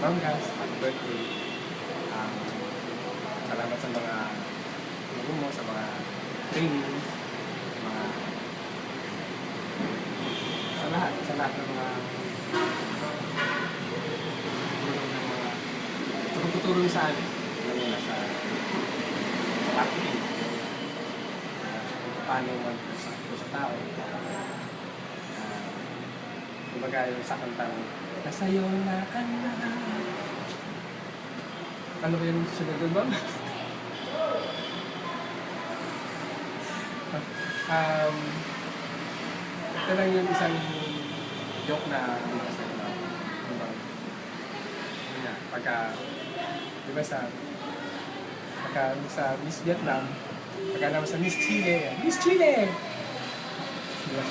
Ma'am Gas, happy birthday. Um, Salamat sa mga guru mo, sa mga training, mga sa lahat ng mga tutulong sa amin. Lalo na sa marketing. Paano mag-sakto sa tao. Kumbaga yung sa kantang nasa'yo na ang lahat. Ano ba yung sunod doon ba? Ito lang yung isang joke na binasa ko na kumbaga yun nga, diba sa Miss Vietnam, pagka naman sa Miss Chile, Miss Chile! Diba?